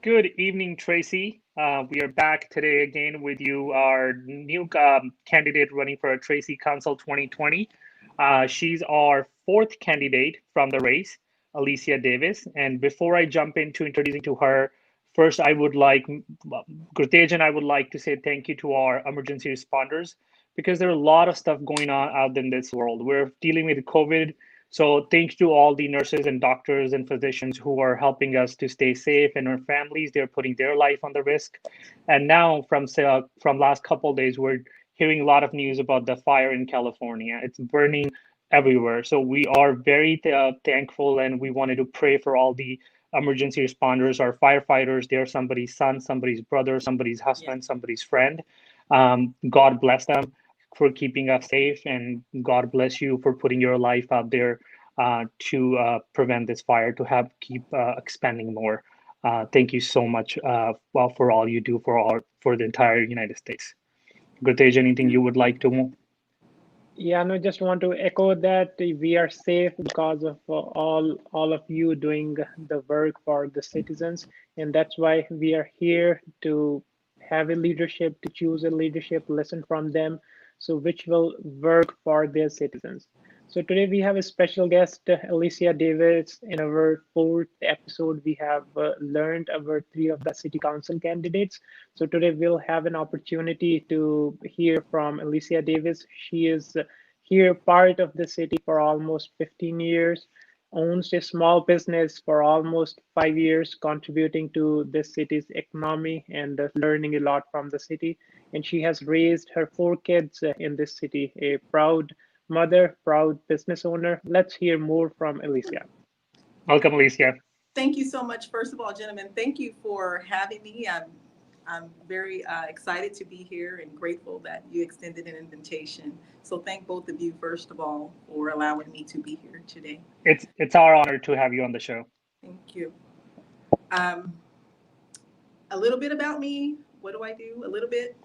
Good evening, Tracy. We are back today again with you, our new candidate running for Tracy Council 2020. She's our fourth candidate from the race, Eleassia Davis. And before I jump into introducing to her, first I would like, Gurtej and I would like to say thank you to our emergency responders because there are a lot of stuff going on out in this world. We're dealing with COVID, so thanks to all the nurses and doctors and physicians who are helping us to stay safe and our families, they're putting their life on the risk. And now from last couple of days, we're hearing a lot of news about the fire in California. It's burning everywhere. So we are very thankful and we wanted to pray for all the emergency responders, our firefighters. They're somebody's son, somebody's brother, somebody's husband, somebody's friend. God bless them for keeping us safe, and God bless you for putting your life out there to prevent this fire to have keep expanding more. Thank you so much, well, for all you do for the entire United States. Gurtej, anything you would like to? Yeah, no, just want to echo that we are safe because of all of you doing the work for the citizens, and that's why we are here to have a leadership, to choose a leadership, listen from them, so which will work for their citizens. So today we have a special guest, Eleassia Davis. In our fourth episode, we have learned about three of the city council candidates. So today we'll have an opportunity to hear from Eleassia Davis. She is here part of the city for almost 15 years, owns a small business for almost 5 years, contributing to the city's economy and learning a lot from the city. And she has raised her four kids in this city, a proud mother, proud business owner. Let's hear more from Eleassia. Welcome, Alicia. Thank you so much. First of all, gentlemen, thank you for having me. I'm very excited to be here and grateful that you extended an invitation. So thank both of you, first of all, for allowing me to be here today. It's our honor to have you on the show. Thank you. Um, a little bit about me. What do I do? A little bit.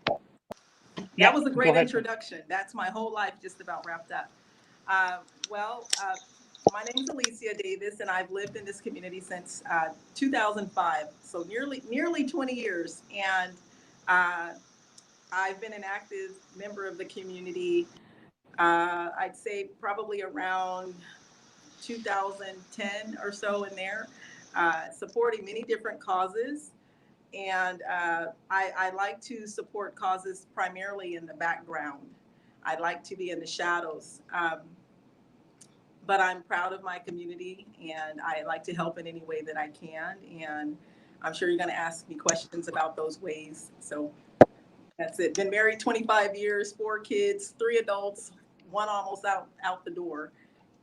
That Yeah, was a go great ahead. introduction. That's my whole life just about wrapped up. Well, my name is Eleassia Davis, and I've lived in this community since 2005, so nearly 20 years. And I've been an active member of the community. I'd say probably around 2010 or so in there, supporting many different causes. And I like to support causes primarily in the background. I like to be in the shadows. But I'm proud of my community and I like to help in any way that I can. And I'm sure you're going to ask me questions about those ways. So that's it. Been married 25 years, 4 kids, 3 adults, one almost out the door,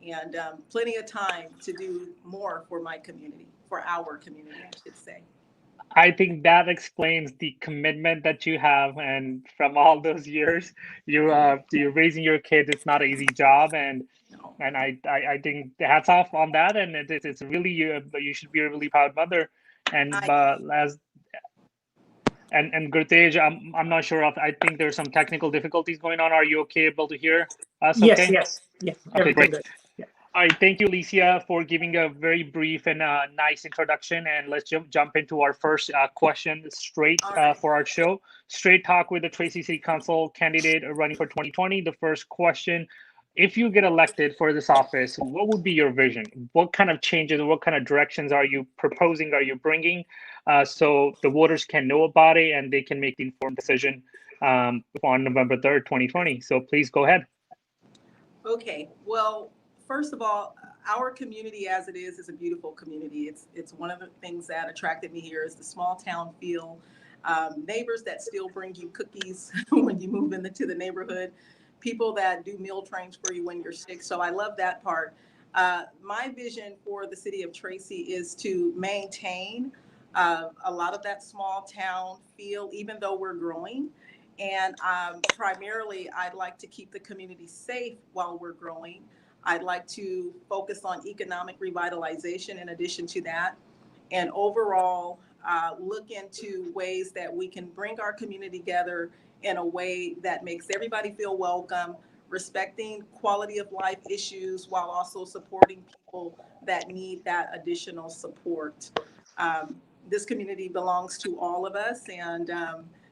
and plenty of time to do more for my community, for our community, I should say. I think that explains the commitment that you have, and from all those years, you're raising your kids. It's not an easy job, No. and I think hats off on that. And it's really you should be a really proud mother. And I as and Gurtej, I'm not sure if I think there's some technical difficulties going on. Are you okay able to hear us? Yes, Okay. yes, yeah, Okay, everything great. good. Yeah. All right, thank you, Alicia, for giving a very brief and nice introduction. And let's jump into our first question straight All right. for our show. Straight talk with the Tracy City Council candidate running for 2020. The first question, if you get elected for this office, what would be your vision? What kind of changes, what kind of directions are you proposing, are you bringing so the voters can know about it and they can make the informed decision on November 3rd, 2020? So please go ahead. Okay. Well, first of all, our community as it is a beautiful community. It's one of the things that attracted me here is the small town feel. Neighbors that still bring you cookies when you move into the neighborhood, people that do meal trains for you when you're sick. So I love that part. My vision for the city of Tracy is to maintain a lot of that small town feel, even though we're growing. And primarily, I'd like to keep the community safe while we're growing. I'd like to focus on economic revitalization in addition to that. And overall, look into ways that we can bring our community together in a way that makes everybody feel welcome, respecting quality of life issues while also supporting people that need that additional support. this community belongs to all of us, and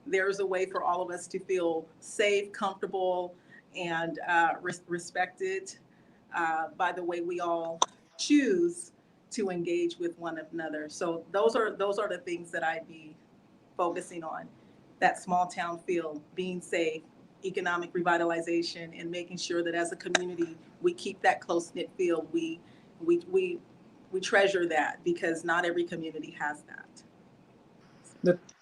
there's a way for all of us to feel safe, comfortable, and respected by the way we all choose to engage with one another. So those are the things that I'd be focusing on: that small town feel, being safe, economic revitalization, and making sure that as a community we keep that close knit feel. We we we treasure that because not every community has that.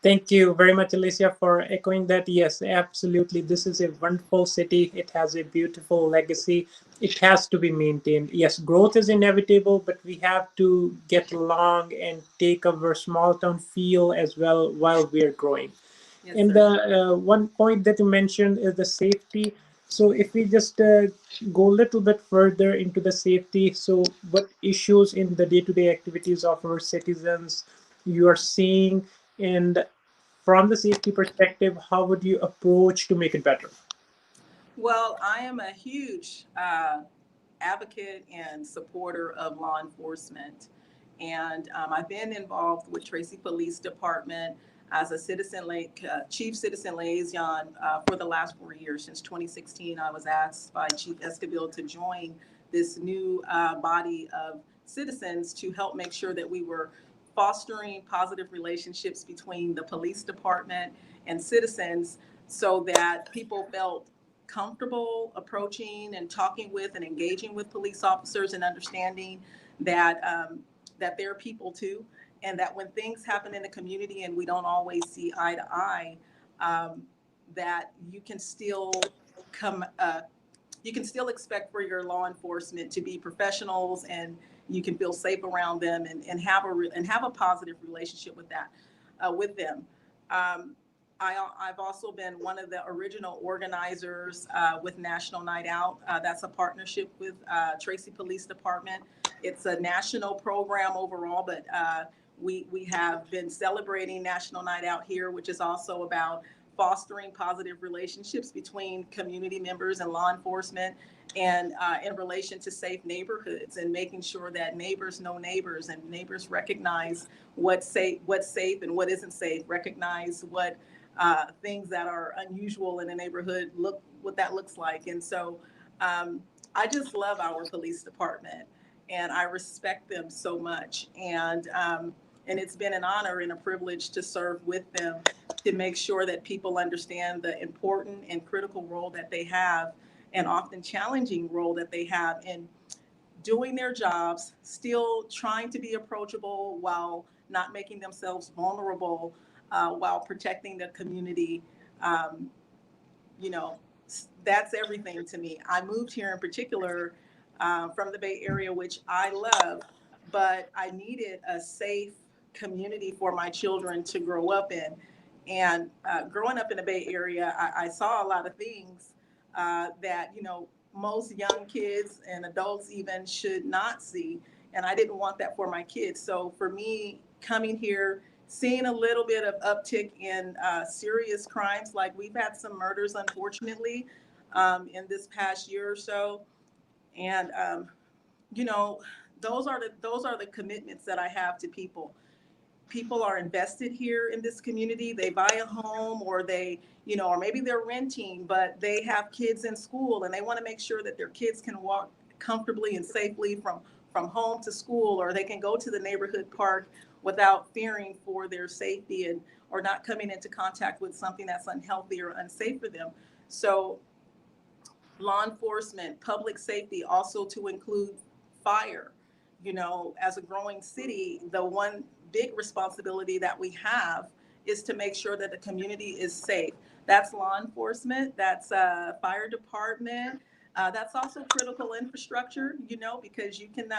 Thank you very much, Eleassia, for echoing that. Yes, absolutely. This is a wonderful city. It has a beautiful legacy. It has to be maintained. Yes, growth is inevitable, but we have to get along and take our small town feel as well while we're growing. Yes, And sir. the one point that you mentioned is the safety. So if we just go a little bit further into the safety, so what issues in the day-to-day activities of our citizens you are seeing, and from the safety perspective, how would you approach to make it better? Well, I am a huge advocate and supporter of law enforcement. And I've been involved with Tracy Police Department as a chief citizen liaison for the last 4 years. Since 2016, I was asked by Chief Escobil to join this new body of citizens to help make sure that we were fostering positive relationships between the police department and citizens so that people felt comfortable approaching and talking with and engaging with police officers and understanding that that they're people too, and that when things happen in the community and we don't always see eye to eye, um, that come you can still expect for your law enforcement to be professionals, and you can feel safe around them and have a positive relationship with them. Um, I've also been one of the original organizers with National Night Out. That's a partnership with Tracy Police Department. It's a national program overall, but we have been celebrating National Night Out here, which is also about fostering positive relationships between community members and law enforcement, and in relation to safe neighborhoods, and making sure that neighbors know neighbors and neighbors recognize what's safe and what isn't safe, recognize what things that are unusual in a neighborhood look what that looks like. And so um, I just love our police department, and I respect them so much. And it's been an honor and a privilege to serve with them, to make sure that people understand the important and critical role that they have, and often challenging role that they have in doing their jobs, still trying to be approachable while not making themselves vulnerable, while protecting the community. Um, you know, that's everything to me. I moved here in particular from the Bay Area, which I love, but I needed a safe community for my children to grow up in. And growing up in the Bay Area, I saw a lot of things that, most young kids and adults even should not see. And I didn't want that for my kids. So for me, coming here, seeing a little bit of uptick in serious crimes, like we've had some murders, unfortunately, in this past year or so. And, you know, those are the commitments that I have to people. People are invested here in this community. They buy a home, or or maybe they're renting, but they have kids in school, and they want to make sure that their kids can walk comfortably and safely from home to school, or they can go to the neighborhood park without fearing for their safety, and or not coming into contact with something that's unhealthy or unsafe for them. So law enforcement, public safety, also to include fire. As a growing city, the one big responsibility that we have is to make sure that the community is safe. That's law enforcement, that's fire department, that's also critical infrastructure, because you can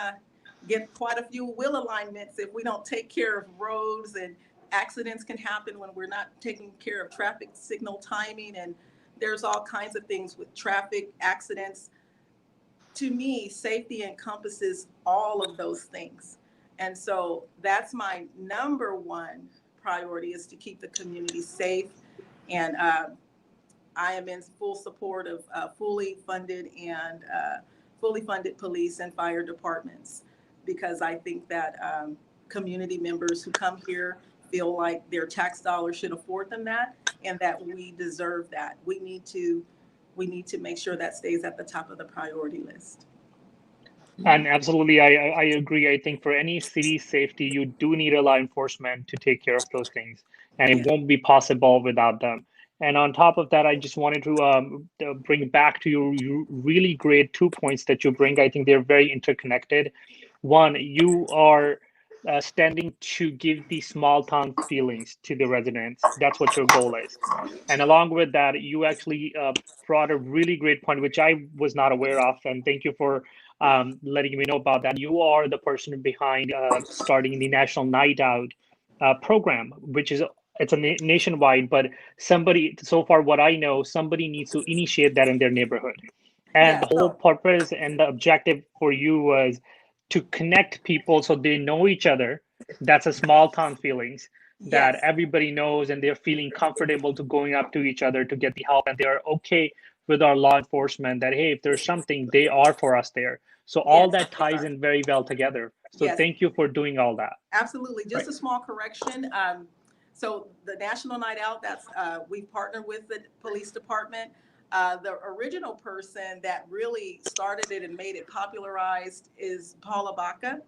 get quite a few wheel alignments if we don't take care of roads, and accidents can happen when we're not taking care of traffic signal timing, and there's all kinds of things with traffic accidents. To me, safety encompasses all of those things. And so that's my number one priority, is to keep the community safe. And I am in full support of fully funded police and fire departments, because I think that community members who come here feel like their tax dollars should afford them that, and that we deserve that. We need to make sure that stays at the top of the priority list. And absolutely, I agree. I think for any city safety, you do need a law enforcement to take care of those things, and it Yes. won't be possible without them. And on top of that, I just wanted to bring back to you really great 2 points that you bring. I think they're very interconnected. One, you are standing to give the small town feelings to the residents. That's what your goal is. And along with that, you actually brought a really great point, which I was not aware of. And thank you for letting me know about that. You are the person behind starting the National Night Out program, which is it's a nationwide, but somebody, so far what I know, somebody needs to initiate that in their neighborhood. And Yeah. the whole So purpose and the objective for you was to connect people so they know each other. That's a small town feelings that yes. everybody knows, and they're feeling comfortable to going up to each other to get the help, and they're okay with our law enforcement that, hey, if there's something, they are for us there. So all Yes. that They ties are. in very well together. So Yes. thank you for doing all that. Absolutely. Just Right. a small correction. So the National Night Out, that's we've partnered with the police department. The original person that really started it and made it popularized is Paula Baca.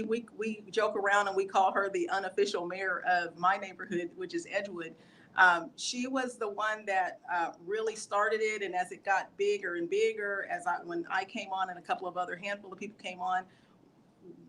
We joke around and we call her the unofficial mayor of my neighborhood, which is Edgewood. She was the one that really started it, and as it got bigger and bigger, when I came on and a couple of other handful of people came on,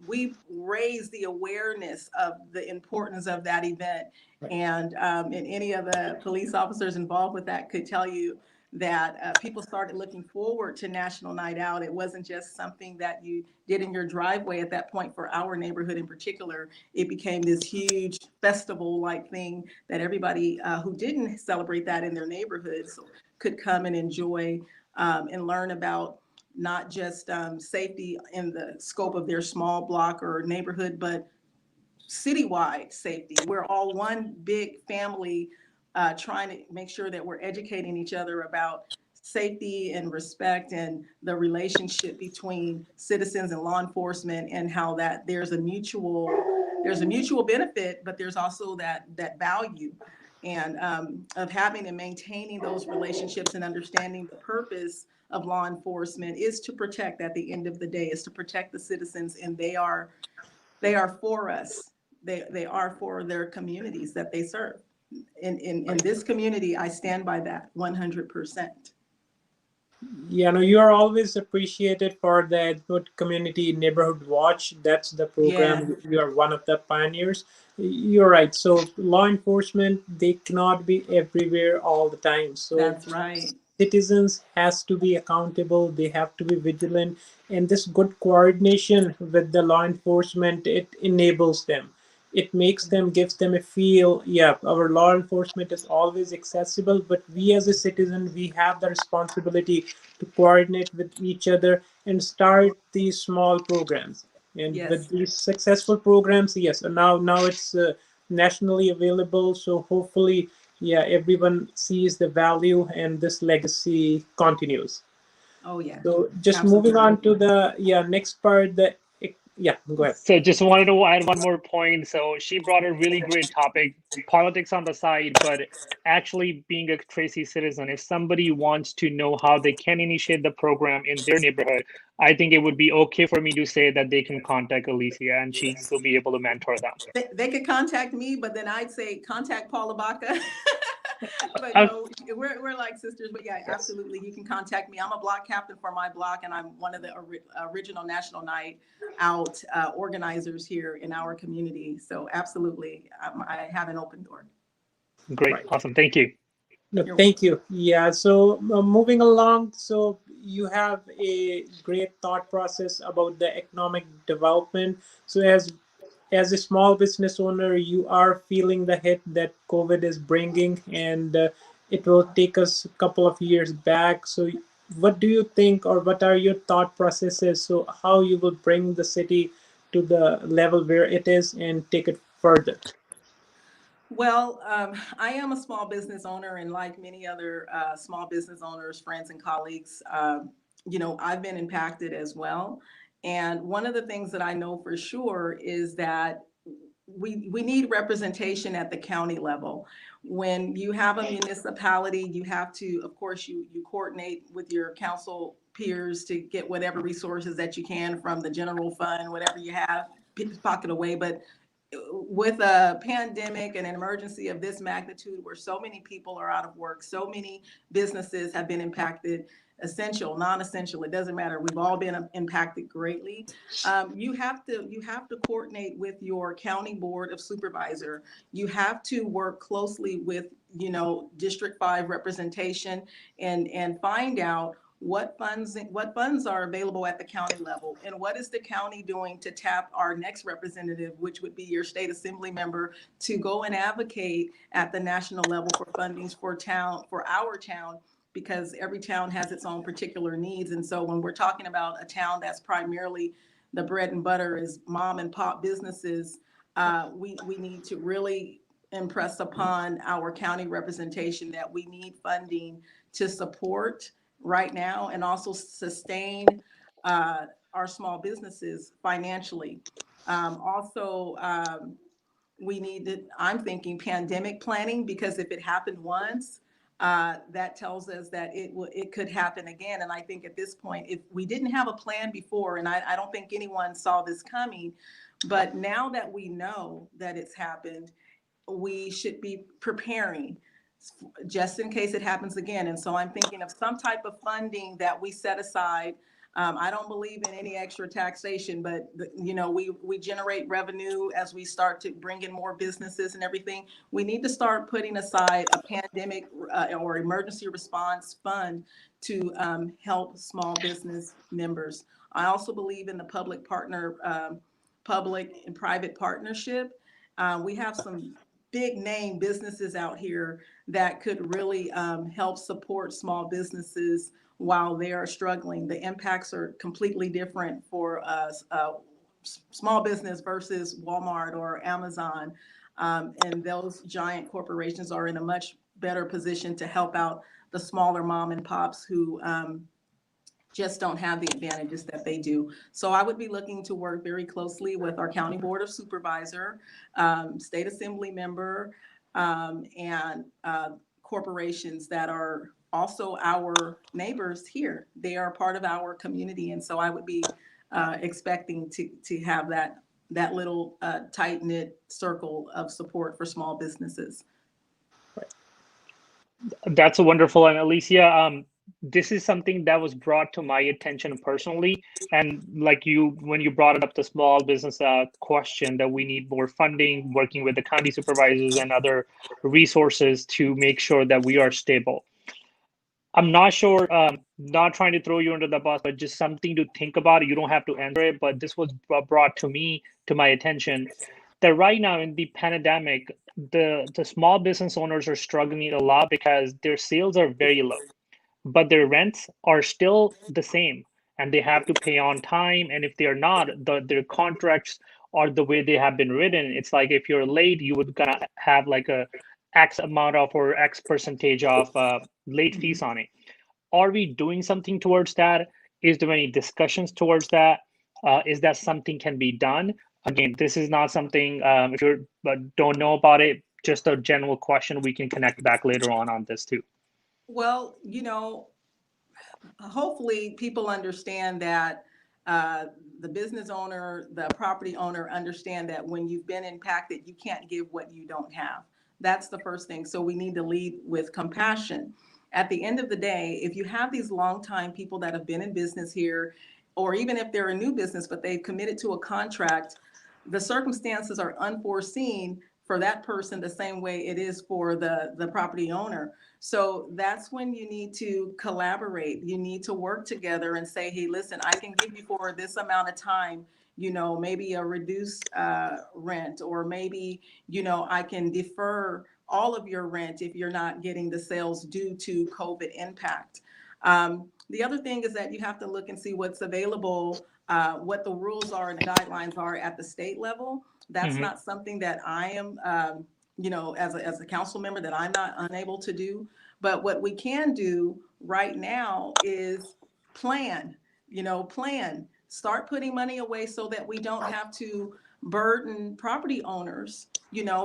we raised the awareness of the importance of that event. Right. And any of the police officers involved with that could tell you that people started looking forward to National Night Out. It wasn't just something that you did in your driveway at that point. For our neighborhood in particular, it became this huge festival-like thing that everybody who didn't celebrate that in their neighborhoods could come and enjoy and learn about not just safety in the scope of their small block or neighborhood, but citywide safety. We're all one big family trying to make sure that we're educating each other about safety and respect and the relationship between citizens and law enforcement, and how that there's a mutual benefit, but there's also that value, and of having and maintaining those relationships, and understanding the purpose of law enforcement is to protect, at the end of the day, is to protect the citizens, and they are for us. They are for their communities that they serve. In this community, I stand by that 100%. Yeah, no, you are always appreciated for the Edgewood Community Neighborhood Watch. That's the Yes, program. You are one of the pioneers. You're right. So law enforcement, they cannot be everywhere all the time. So that's right. citizens has to be accountable. They have to be vigilant, and this good coordination with the law enforcement, it enables them. It makes them, gives them a feel, yeah, our law enforcement is always accessible, but we as a citizen, we have the responsibility to coordinate with each other and start these small programs. And with Yes. these successful programs, yes, and now it's nationally available. So hopefully, yeah, everyone sees the value and this legacy continues. Oh, yeah. So just moving Absolutely. on to the, yeah, next part, the, yeah, go ahead. So just wanted to add one more point. So she brought a really great topic, politics on the side, but actually being a Tracy citizen, if somebody wants to know how they can initiate the program in their neighborhood, I think it would be okay for me to say that they can contact Eleassia and she will be able to mentor them. They could contact me, but then I'd say contact Paula Baca. But Uh, no, we're like sisters. But yeah, Yes. absolutely, you can contact me. I'm a block captain for my block, and I'm one of the original National Night Out organizers here in our community. So absolutely, I have an open door. Great, Right. awesome, thank you. No, You're thank you. Yeah, so moving along, so you have a great thought process about the economic development. So as a small business owner, you are feeling the hit that COVID is bringing, and it will take us a couple of years back. So what do you think, or what are your thought processes? So how you will bring the city to the level where it is and take it further? Well, I am a small business owner, and like many other small business owners, friends, and colleagues, I've been impacted as well. And one of the things that I know for sure is that we need representation at the county level. When you have a municipality, you have to, of course, you coordinate with your council peers to get whatever resources that you can from the general fund, whatever you have, pocket away. But with a pandemic and an emergency of this magnitude, where so many people are out of work, so many businesses have been impacted, essential, non-essential, it doesn't matter. We've all been impacted greatly. You have to coordinate with your county board of supervisor. You have to work closely with, District 5 representation and find out what funds are available at the county level, and what is the county doing to tap our next representative, which would be your state assembly member, to go and advocate at the national level for fundings for our town, because every town has its own particular needs. And so when we're talking about a town that's primarily the bread and butter is mom and pop businesses, we need to really impress upon our county representation that we need funding to support right now and also sustain our small businesses financially. We need to, I'm thinking pandemic planning, because if it happened once, that tells us that it could happen again. And I think at this point, if we didn't have a plan before, and I don't think anyone saw this coming, but now that we know that it's happened, we should be preparing just in case it happens again. And so I'm thinking of some type of funding that we set aside. I don't believe in any extra taxation, but we generate revenue as we start to bring in more businesses and everything. We need to start putting aside a pandemic or emergency response fund to help small business members. I also believe in the public and private partnership. We have some big name businesses out here that could really help support small businesses while they are struggling. The impacts are completely different for small business versus Walmart or Amazon. And those giant corporations are in a much better position to help out the smaller mom and pops who just don't have the advantages that they do. So I would be looking to work very closely with our county board of supervisor, state assembly member, and corporations that are also our neighbors here. They are part of our community. And so I would be expecting to have that little tight-knit circle of support for small businesses. That's a wonderful. And Eleassia, this is something that was brought to my attention personally. And like when you brought up the small business question, that we need more funding, working with the county supervisors and other resources to make sure that we are stable. I'm not sure, not trying to throw you under the bus, but just something to think about. You don't have to answer it, but this was brought to my attention, that right now in the pandemic, the small business owners are struggling a lot because their sales are very low, but their rents are still the same, and they have to pay on time. And if they're not, their contracts are the way they have been written. It's like if you're late, you would gonna have like a X amount of or X percentage of late fees on it. Are we doing something towards that? Is there any discussions towards that? Is that something can be done? Again, this is not something, if you don't know about it, just a general question. We can connect back later on this too. Well, hopefully people understand that the business owner, the property owner understand that when you've been impacted, you can't give what you don't have. That's the first thing. So we need to lead with compassion. At the end of the day, if you have these longtime people that have been in business here, or even if they're a new business, but they've committed to a contract, the circumstances are unforeseen for that person the same way it is for the property owner. So that's when you need to collaborate. You need to work together and say, hey, listen, I can give you for this amount of time, maybe a reduced rent, or maybe, I can defer all of your rent if you're not getting the sales due to COVID impact. The other thing is that you have to look and see what's available, what the rules are and the guidelines are at the state level. That's not something that I am, as a council member, that I'm not unable to do. But what we can do right now is plan, start putting money away so that we don't have to burden property owners,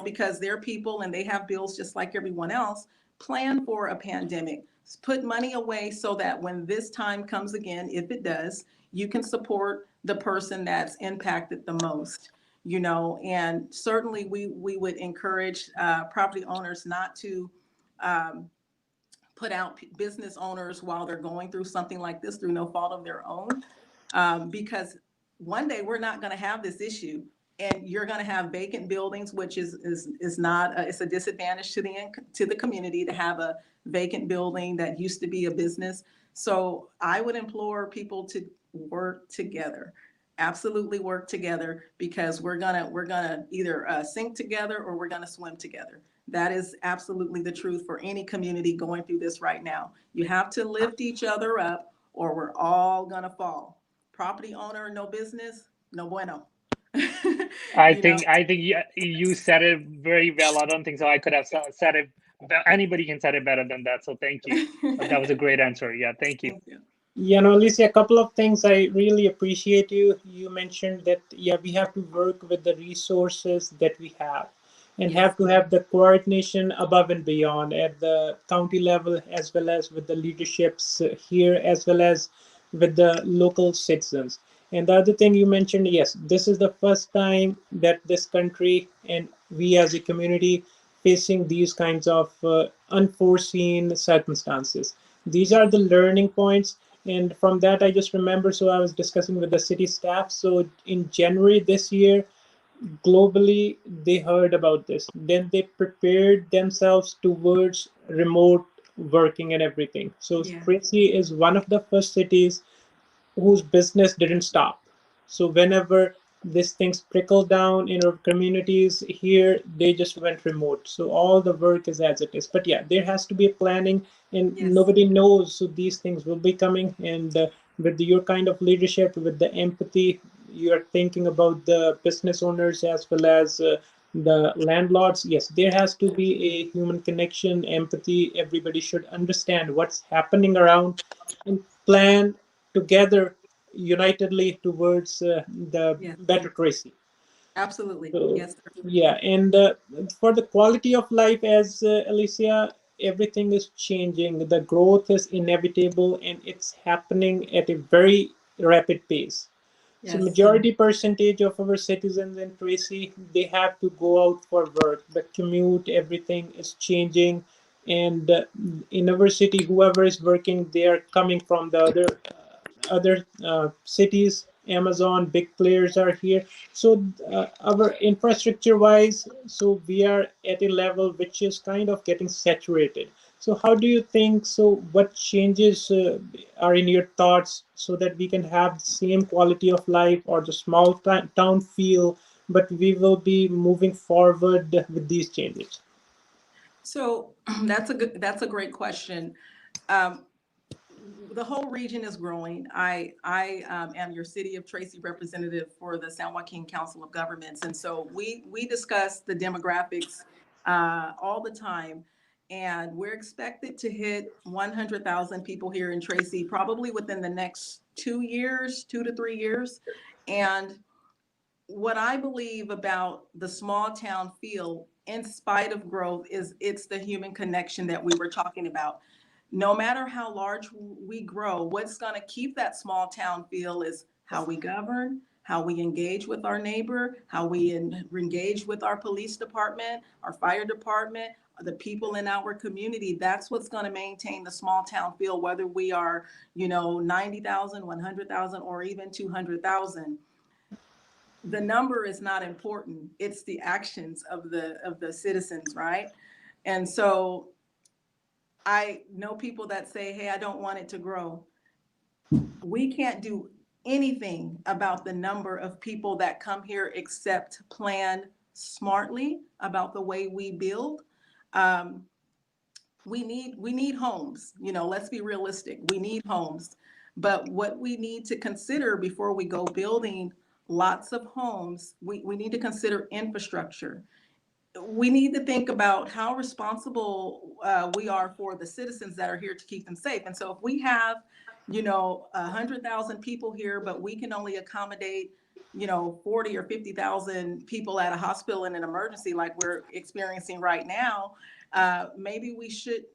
because they're people and they have bills just like everyone else. Plan for a pandemic. Put money away so that when this time comes again, if it does, you can support the person that's impacted the most. And certainly we would encourage property owners not to um, put out business owners while they're going through something like this through no fault of their own, because one day we're not going to have this issue, and you're going to have vacant buildings, which is not it's a disadvantage to the community to have a vacant building that used to be a business. So I would implore people to work together. Absolutely work together, because we're gonna either sink together or we're gonna swim together. That is absolutely the truth for any community going through this right now. You have to lift each other up, or we're all gonna fall. Property owner, no business, no bueno. I you know, think I think you said it very well. I don't think so. I could have said it. Anybody can say it better than that. So thank you. That was a great answer. Yeah, thank you. Thank you. Alicia, a couple of things I really appreciate you. You mentioned that, yeah, we have to work with the resources that we have and Yes, have to have the coordination above and beyond at the county level, as well as with the leaderships here, as well as with the local citizens. And the other thing you mentioned, yes, this is the first time that this country and we as a community facing these kinds of unforeseen circumstances. These are the learning points. And from that, I just remember, so I was discussing with the city staff. So in January this year, globally, they heard about this. Then they prepared themselves towards remote working and everything. So yeah, Tracy is one of the first cities whose business didn't stop. So whenever these things trickle down in our communities here, they just went remote. So all the work is as it is. But yeah, there has to be a planning, and yes, nobody knows. So these things will be coming, and with your kind of leadership, with the empathy, you are thinking about the business owners as well as the landlords. Yes, there has to be a human connection, empathy. Everybody should understand what's happening around and plan together unitedly towards the yes, better Tracy. absolutely. So Yes, sir. yeah, and for the quality of life, as Alicia, everything is changing. The growth is inevitable, and it's happening at a very rapid pace. So Yes, majority percentage of our citizens in Tracy, they have to go out for work. The commute, everything is changing, and in our city, whoever is working, they are coming from the other cities. Amazon, big players are here. So our infrastructure wise, so we are at a level which is kind of getting saturated. So how do you think, so what changes are in your thoughts so that we can have the same quality of life or the small town feel, but we will be moving forward with these changes? so that's a great question. Um, the whole region is growing. I am your City of Tracy representative for the San Joaquin Council of Governments, and so we discuss the demographics all the time, and we're expected to hit 100,000 people here in Tracy probably within the next 2 years, 2 to 3 years, and what I believe about the small town feel, in spite of growth, is it's the human connection that we were talking about. No matter how large we grow, what's going to keep that small town feel is how we govern, how we engage with our neighbor, how we engage with our police department, our fire department, the people in our community. That's what's going to maintain the small town feel, whether we are, 90,000, 100,000, or even 200,000. The number is not important. It's the actions of the citizens, right? And so I know people that say, hey, I don't want it to grow. We can't do anything about the number of people that come here except plan smartly about the way we build. Um, we need homes. Let's be realistic. We need homes. But what we need to consider before we go building lots of homes, we need to consider infrastructure. We need to think about how responsible we are for the citizens that are here to keep them safe. And so if we have, 100,000 people here, but we can only accommodate, 40 or 50,000 people at a hospital in an emergency like we're experiencing right now, maybe we should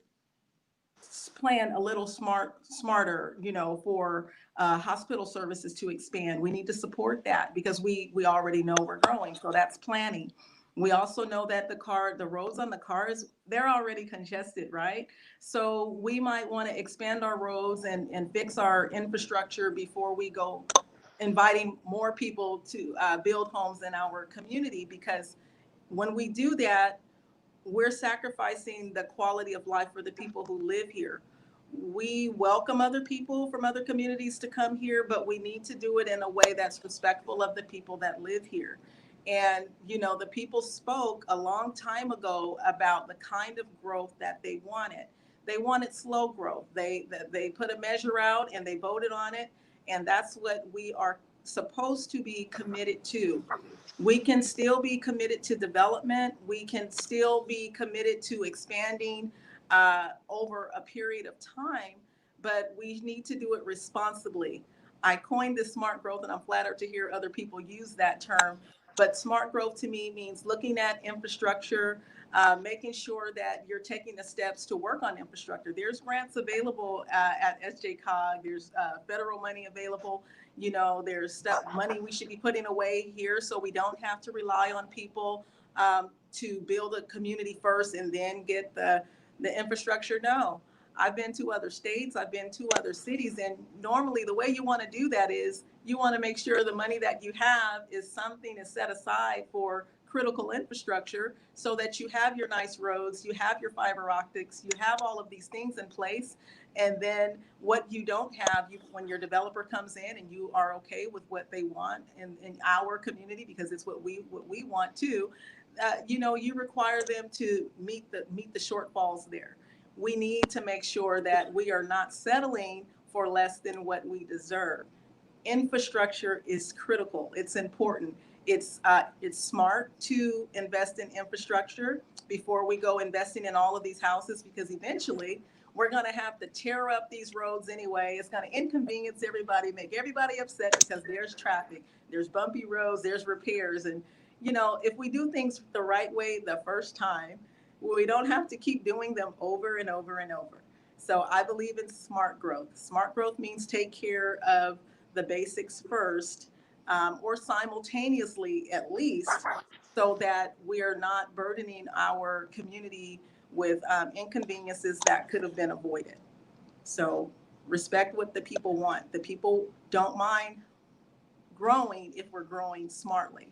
plan a little smarter, for hospital services to expand. We need to support that because we already know we're growing. So that's planning. We also know that the roads on the cars, they're already congested, right? So we might want to expand our roads and fix our infrastructure before we go inviting more people to build homes in our community, because when we do that, we're sacrificing the quality of life for the people who live here. We welcome other people from other communities to come here, but we need to do it in a way that's respectful of the people that live here. And, the people spoke a long time ago about the kind of growth that they wanted. They wanted slow growth. They put a measure out and they voted on it. And that's what we are supposed to be committed to. We can still be committed to development. We can still be committed to expanding over a period of time, but we need to do it responsibly. I coined this smart growth, and I'm flattered to hear other people use that term. But smart growth to me means looking at infrastructure, making sure that you're taking the steps to work on infrastructure. There's grants available at SJCOG. There's federal money available. There's money we should be putting away here so we don't have to rely on people to build a community first and then get the infrastructure. No, I've been to other states, I've been to other cities, and normally the way you want to do that is you want to make sure the money that you have is something is set aside for critical infrastructure so that you have your nice roads, you have your fiber optics, you have all of these things in place. And then what you don't have, when your developer comes in and you are okay with what they want in our community, because it's what we want too, you require them to meet the shortfalls there. We need to make sure that we are not settling for less than what we deserve. Infrastructure is critical. It's important. It's smart to invest in infrastructure before we go investing in all of these houses, because eventually we're going to have to tear up these roads anyway. It's going to inconvenience everybody, make everybody upset because there's traffic, there's bumpy roads, there's repairs. And, if we do things the right way the first time, we don't have to keep doing them over and over and over. So I believe in smart growth. Smart growth means take care of the basics first, or simultaneously at least, so that we are not burdening our community with inconveniences that could have been avoided. So respect what the people want. The people don't mind growing if we're growing smartly,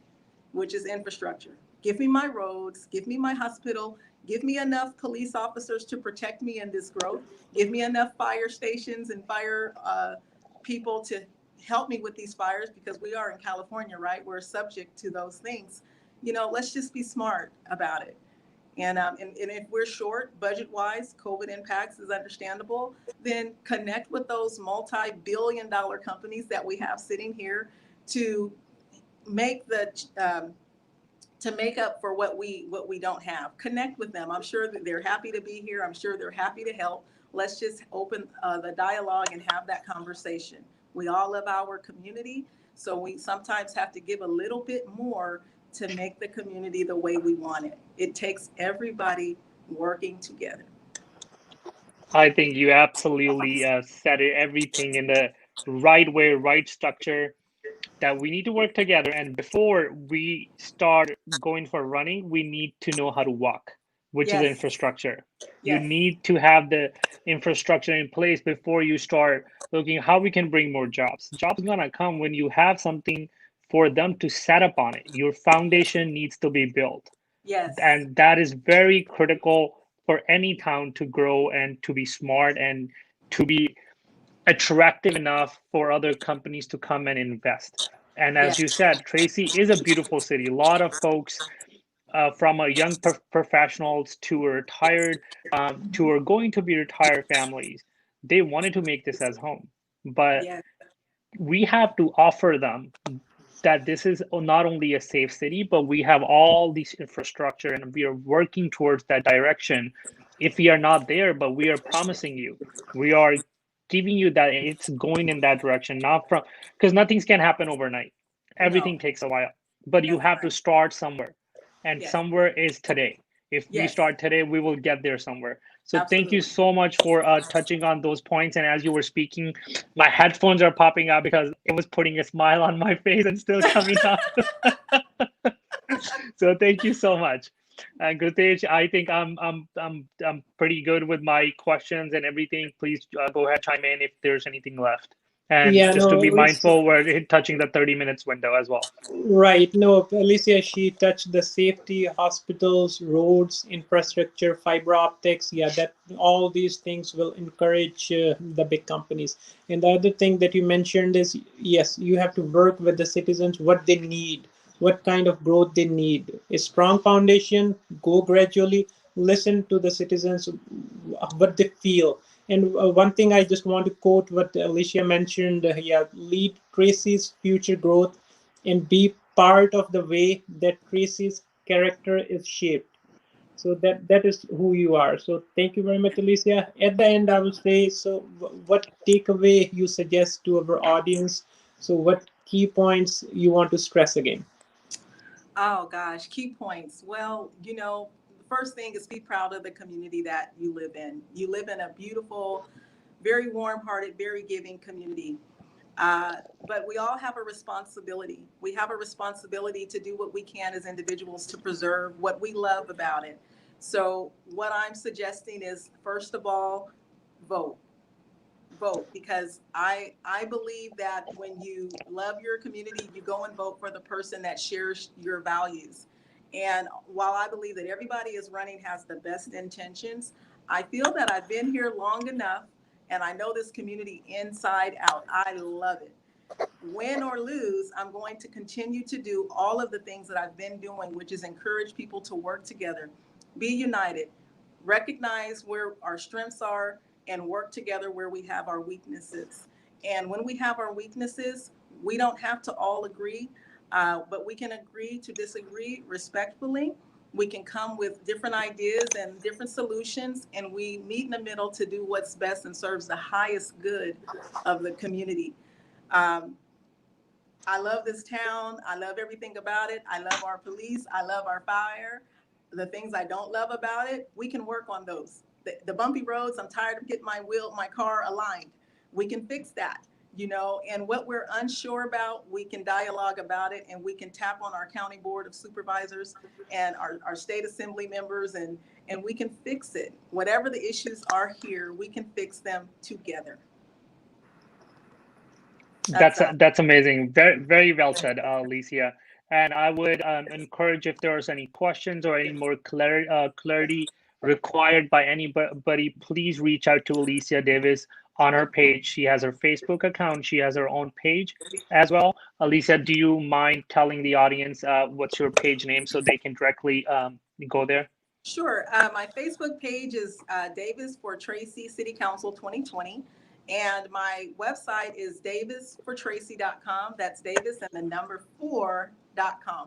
which is infrastructure. Give me my roads, give me my hospital, give me enough police officers to protect me in this growth, give me enough fire stations and fire people to help me with these fires, because we are in California, right? We're subject to those things. Let's just be smart about it. And if we're short budget-wise, COVID impacts is understandable, then connect with those multi-billion-dollar companies that we have sitting here to make to make up for what we don't have. Connect with them. I'm sure that they're happy to be here. I'm sure they're happy to help. Let's just open the dialogue and have that conversation. We all love our community, so we sometimes have to give a little bit more to make the community the way we want it. It takes everybody working together. I think you absolutely said it, everything in the right way, right structure, that we need to work together. And before we start going for running, we need to know how to walk, which is Yes. infrastructure. You Yes. need to have the infrastructure in place before you start looking how we can bring more jobs. Jobs gonna come when you have something for them to set up on it. Your foundation needs to be built. Yes. And that is very critical for any town to grow and to be smart and to be attractive enough for other companies to come and invest. And as Yes. you said, Tracy is a beautiful city. A lot of folks from a young professionals to a retired, to are going to be retired families, they wanted to make this as home. But Yes. we have to offer them that this is not only a safe city, but we have all these infrastructure and we are working towards that direction. If we are not there, but we are promising you, we are giving you that it's going in that direction, not from, because nothing's can happen overnight. everything No, takes a while, but you that's have to right. start somewhere, and Yes, somewhere is today. If we yes, start today, we will get there somewhere. So thank you absolutely. so much for touching on those points. And as you were speaking, my headphones are popping out because it was putting a smile on my face and still coming out. So thank you so much. And Gurtej, I think I'm pretty good with my questions and everything. Please go ahead, chime in if there's anything left. And Yeah, just no, to be Alicia, mindful, we're touching the 30 minutes window as well. right. No, Alicia, she touched the safety, hospitals, roads, infrastructure, fiber optics. Yeah, that all these things will encourage the big companies. And the other thing that you mentioned is yes, you have to work with the citizens, what they need, what kind of growth they need. A strong foundation, go gradually, listen to the citizens, what they feel. And one thing I just want to quote what Alicia mentioned, yeah, lead Tracy's future growth and be part of the way that Tracy's character is shaped. So that is who you are. So thank you very much, Alicia. At the end, I will say, so what takeaway you suggest to our audience? So what key points you want to stress again? Oh gosh, key points. Well, the first thing is be proud of the community that you live in. You live in a beautiful, very warm-hearted, very giving community. Uh, but we all have a responsibility. We have a responsibility to do what we can as individuals to preserve what we love about it. So, what I'm suggesting is, first of all, vote. Vote, because I believe that when you love your community, you go and vote for the person that shares your values. And while I believe that everybody is running has the best intentions, I feel that I've been here long enough and I know this community inside out. I love it. Win or lose, I'm going to continue to do all of the things that I've been doing, which is encourage people to work together, be united, recognize where our strengths are, and work together where we have our weaknesses. And when we have our weaknesses, we don't have to all agree, but we can agree to disagree respectfully. We can come with different ideas and different solutions, and we meet in the middle to do what's best and serves the highest good of the community. Um, I love this town. I love everything about it. I love our police. I love our fire. The things I don't love about it, we can work on those. The bumpy roads, I'm tired of getting my car aligned. We can fix that, and what we're unsure about, we can dialogue about it, and we can tap on our county board of supervisors and our state assembly members, and we can fix it. Whatever the issues are here, we can fix them together. That's That's amazing. Very very well said, Alicia. And I would encourage if there's any questions or any more clarity required by anybody, please reach out to Alicia Davis on her page. She has her Facebook account. She has her own page as well. Alicia, do you mind telling the audience what's your page name so they can directly go there? Sure. My Facebook page is Davis for Tracy City Council 2020. And my website is davisfortracy.com. That's Davis and the number 4.com.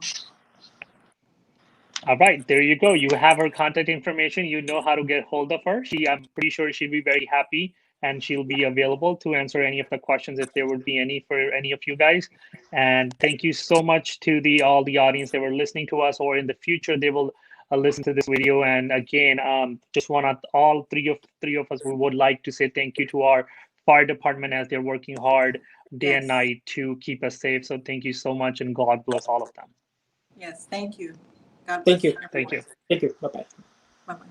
All right, there you go. You have her contact information. You know how to get hold of her. I'm pretty sure she'll be very happy and she'll be available to answer any of the questions if there would be any for any of you guys. And thank you so much to all the audience that were listening to us, or in the future they will listen to this video. And again, just want to all three of us, we would like to say thank you to our fire department as they're working hard day and Yes. night to keep us safe. So thank you so much, and God bless all of them. Yes. Thank you. God Thank bless you. Thank everyone. you. Thank you. Bye bye. Bye bye.